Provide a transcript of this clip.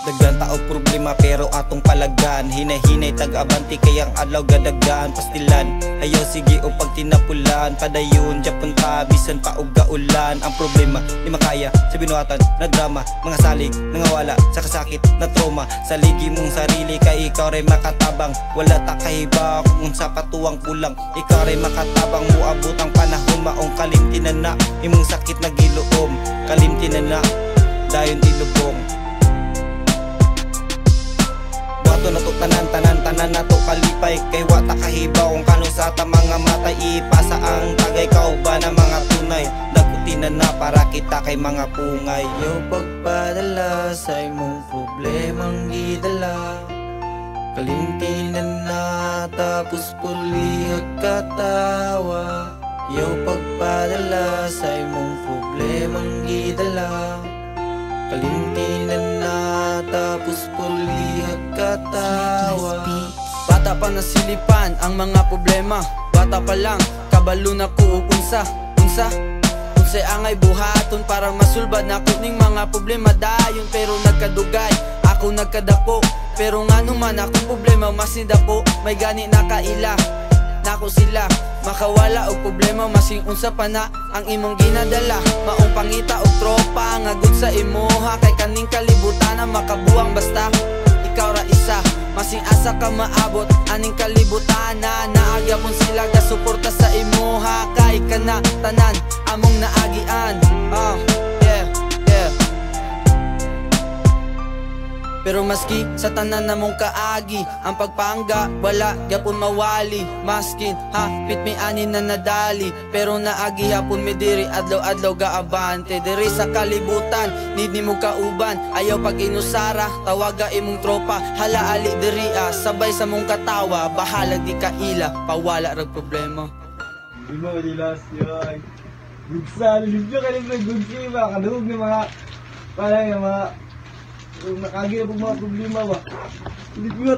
Daghan tao problema pero atong palagan, hinahinay tag-abanti kayang adlaw gadagan. Pastilan ayaw sige o pag tinapulan, padayon Japon ta bisan pa og gaulan. Ang problema di makaya sa binuhatan na drama, mga salig nangawala sa kasakit na trauma. Sa ligi mong sarili kay ikaw ray makatabang, wala ta kahiba kung unsa patuwang kulang. Ikaw ray makatabang, muabot ang panahon maong kalimtinan na imong sakit nagiluom. Kalimtinan na dayon tilubong. Na to tanan nato kalipay, kay wa ta kahibaw kung kano sa ta mga matay. Ipasa ang tagay kauban ng mga tunay, dagutinan na para kita kay mga pungay. Yo pagpadala sa imong problemang gidala, kalimtinan na tapos pulihag katawa. Yo pagpadala sa imong problemang gidala, kalimtinan na tapos pulihag katawa. Bata pa nasilipan ang mga problema, bata pa lang kabalo na ko unsay angay buhaton para masulbad na kuning mga problema dayon. Pero nagkadugay ako nagkadapo, pero ngano man akong problema masidapo. May gani nakaila nako sila makawala og problema, masing unsa pa na ang imong ginadala. Maong pangita og tropa nga good sa imuha, kay kaning kalibutan na makabuang basta ikaw ra isa. Masing asa ka maabot aning kalibutan na naagyapon sila ga suporta sa imuha, kay kana tanan among naagian. Yeah. Pero maski sa tanan namong kaagi, ang pagpangga wala gyapon mawali. Maskin hapit mi ani na nadali, pero naagi hapon mi diri adlaw-adlaw gaabante. Diri sa kalibutan need nimo kauban, ayaw pag inusara tawaga imong tropa. Hala ali diri sabay sa mong katawa, bahala di kaila pawala rag problema. Imo di last yoy gudsan video kaning gudsi ba kadug ni mga palay mga nakagi na mga problema ba. Hindi ko